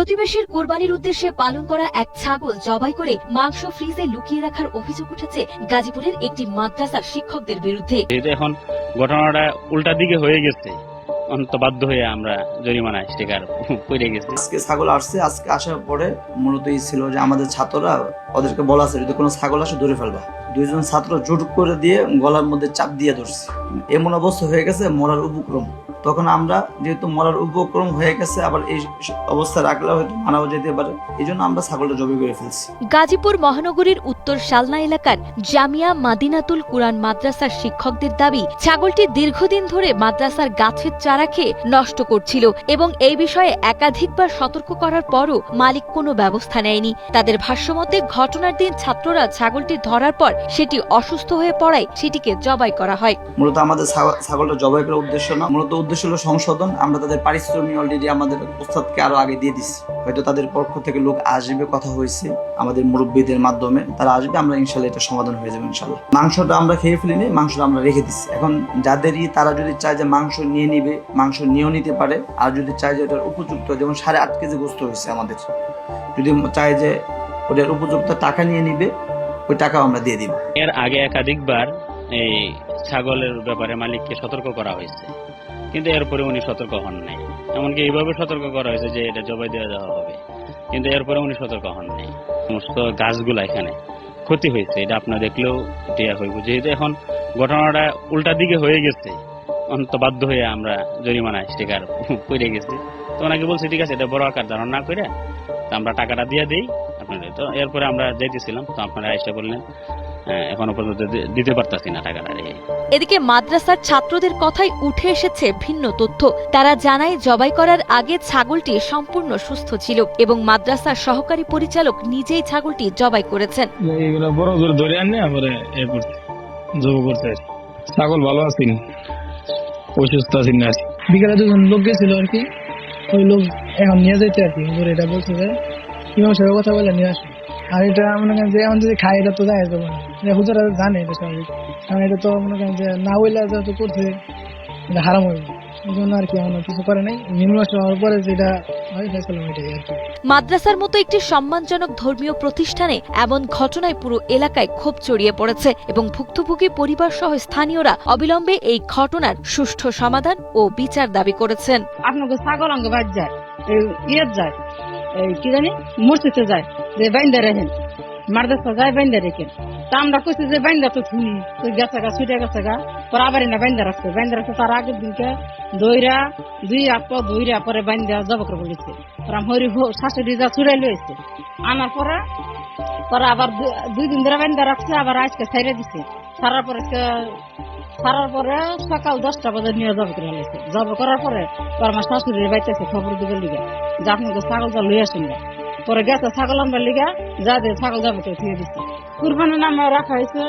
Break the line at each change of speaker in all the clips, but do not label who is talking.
প্রতিবেশীর কোরবানির উদ্দেশ্যে পালন করা এক ছাগল জবাই করে মাংস ফ্রিজে লুকিয়ে রাখার অভিযোগ উঠেছে গাজীপুরের একটি মাদ্রাসার শিক্ষকদের বিরুদ্ধে।
এখন ঘটনাটা উল্টা দিকে হয়ে গেছে, অন্ত বাধ্য হয়ে আমরা জরিমানার শিকার পড়ে গেছি।
আজকে ছাগল আসছে, আজকে আসার পরে মূলত এই ছিল যে আমাদের ছাত্ররা ওদেরকে বলা আছে যদি কোনো ছাগল আসে ধরে ফেলবা। দুইজন ছাত্র জোর করে দিয়ে গলার মধ্যে চাপ দিয়ে ধরছে, এমন অবস্থা হয়ে গেছে মরার উপক্রম। তখন আমরা যেহেতু মরার উপক্রম হয়ে গেছে, আবার এই অবস্থা রাখলে হয়তো মারাও যেতে পারে, এই জন্য আমরা ছাগলটা জবাই করে ফেলছি।
গাজীপুর মহানগরীর উত্তর শালনা এলাকার জামিয়া মাদিনাতুল কুরআন মাদ্রাসার শিক্ষকদের দাবি, ছাগলটি দীর্ঘদিন ধরে মাদ্রাসার গাছের চারা খেয়ে নষ্ট করছিল এবং এই বিষয়ে একাধিকবার সতর্ক করার পরও মালিক কোনো ব্যবস্থা নেয়নি। তাদের ভাষ্যমতে ঘটনার দিন ছাত্ররা ছাগলটি ধরার পর সেটি অসুস্থ হয়ে পড়ায় সেটিকে জবাই করা হয়।
মূলত আমাদের ছাগলটা জবাই করার উদ্দেশ্য না, মূলত উদ্দেশ্য হলো সংশোধন। আমরা তাদের পারিশ্রমিক অলরেডি আমাদের উস্তাদকে আরো আগে দিয়ে দিচ্ছি, হয়তো তাদের পক্ষ থেকে লোক আসবে, কথা হয়েছে আমাদের মুরব্বীদের মাধ্যমে, তারা আসবে, আমরা ইনশাল্লাহ এটা সমাধান হয়ে যাবে ইনশাল্লাহ। মাংসটা আমরা খেয়ে ফেলিনি, মাংসটা আমরা রেখে দিচ্ছি। এখন যাদেরই তারা যদি চায় যে মাংস নিয়ে নিবে, মাংস নিয়েও নিতে পারে। আর যদি চায় যে এটার উপযুক্ত, যেমন 8.5 কেজি গোস্ত হয়েছে আমাদের, যদি চায় যে ওটার উপযুক্ত টাকা নিয়ে নিবে, ওই টাকাও আমরা দিয়ে দিব।
এর আগে একাধিকবার এই ছাগলের ব্যাপারে মালিককে সতর্ক করা হয়েছে, কিন্তু এরপরে উনি সতর্ক হন নাই। এমনকি এইভাবে সতর্ক করা হয়েছে যে এটা জবাই দেওয়া যাওয়া হবে, কিন্তু এরপরে উনি সতর্ক হন নাই। সমস্ত গাছগুলা এখানে ক্ষতি হয়েছে, এটা আপনার দেখলেও দেওয়া হইব। যেহেতু এখন ঘটনাটা উল্টা দিকে হয়ে গেছে, অন্ত বাধ্য হয়ে আমরা জরিমানার শিকার পড়ে গেছি। তো ওনাকে বলছি ঠিক আছে, এটা বড় আকার ধারণ না করে আমরা টাকাটা দিয়ে দিই আপনাদের। তো এরপরে আমরা যেতেছিলাম, তো আপনারা এসে বললেন এখনো পর্যন্ত দিতে পারতাছি না টাকাটা।
এদিকে মাদ্রাসার ছাত্রদের কথাই উঠে এসেছে ভিন্ন তথ্য। তারা জানায় জবাই করার আগে ছাগলটি সম্পূর্ণ সুস্থ ছিল এবং মাদ্রাসার সহকারী পরিচালক নিজেই ছাগলটি জবাই করেছেন।
বড় জোর ধরে আনে ছাগল ভালো আছেন, অসুস্থ আছেন না। বিকেলে দুজন লোক গেছিল আর কি, ওই লোক এখন নিয়ে যেতে আর কি, এটা বলছে যে ইমাম সাহেবের কথা বলে নিয়ে আসে। আর এটা মনে করেন যে এখন যদি খায় এটা তো যায় যাবো না, হুজুরা জানে এটা স্বাভাবিক, কারণ এটা তো মনে করেন যে না হইলে যেহেতু করছে এটা হারাম হইবে, এই জন্য আর কি আমরা কিছু করে নাই। নিম্ন হওয়ার পরে যেটা হয় ফেসলাম এটাই আর কি।
মাদ্রাসার মতো একটি সম্মানজনক ধর্মীয় প্রতিষ্ঠানে এমন ঘটনায় পুরো এলাকায় ক্ষোভ ছড়িয়ে পড়েছে এবং ভুক্তভোগী পরিবার সহ স্থানীয়রা অবিলম্বে এই ঘটনার সুষ্ঠু সমাধান ও বিচার দাবি করেছেন।
আপনাকে ছাগল অঙ্গ বাদ যায়, ইয়ে যায়, কি জানি মসজিদে যায়, যে বাইন্দা রেখেন মাদ্রাসা যায় বাইন্দা রেখেন। তা আমরা কইছি যে বাইন্দা তো শুনি তুই গেছে গা ছুটে গেছে গা, পর আবার না বাইন্দা রাখছে, তার আগের দিনকে দইরা দইরা পরে বাইন্দা জবা করে বলেছে। হরি শাশুড়ি যা চুড়াই লইছে, আনার পরে আবার 2 দিন ধরে বাইন্দা রাখছে, আবার আজকে ছাইরে দিছে। ছাড়ার পরে সকাল 10টা বাজে নিয়ে জবা করে ফেলেছে। জবা করার পরে আমার শাশুড়ির বাইতেছে খবর দিবে লিগা যে আপনাকে ছাগলটা লই আসেন না। পরে গেছে ছাগল আমরা লিগা যা দিয়ে ছাগল জবা করে ফিরে দিচ্ছে। কুরবানির নামে রাখা হয়েছে,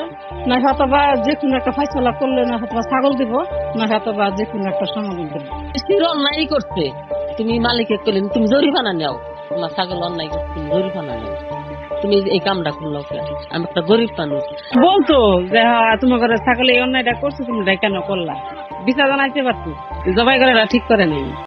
না হয়তো বা যে কোনো একটা ফয়সলা করলে না হয়তো ছাগল দিব, না হয়তো বা যে কোনো একটা সমাধান করবো।
অন্যায় করছে, তুমি মালিকে করলে তুমি জরিমানা নেও, তোমার ছাগল অন্যায় করছে তুমি জরিমানা নেও, তুমি এই কামটা করলো। আমি একটা গরিব মানুষ,
বলতো যে তোমার ঘরে ছাগল এই অন্যায়টা করছো, তুমি কেন করলা, বিচার জানাইতে পারতো, জবাই করে ঠিক করে নেই।